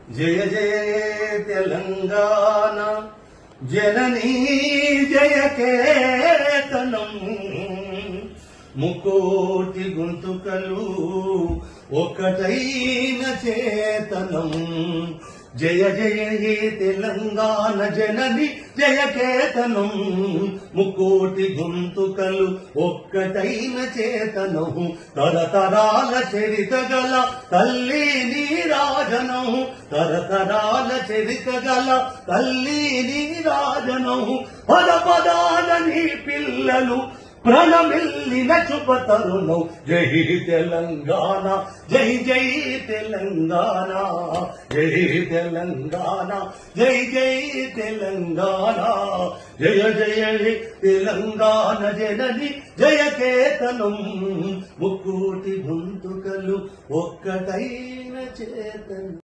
జయ జయ తెలంగాణ జననీ జయ కేతనం ముకోటి గొంతుకలు ఒకటైన చేతనం జయ జయ హే తెలంగాణ జనని జయ కేతనం ముకోటి గొంతుకలు ఒక్కటైన చేతనం తరతరాల చరిత గల తల్లి నీరాజనం తరతరాల చరిత గల తల్లి నీరాజనం పద పదాల నీ పిల్లలు ప్రణమిల్లిన శుభతరుణం జై తెలంగాణ జై జై తెలంగాణ జై తెలంగాణ జై జై తెలంగాణ జయ జయ తెలంగాణ జనని జయ కేతనం ముక్కోటి గొంతుకలు ఒక్కటైన చేతనం.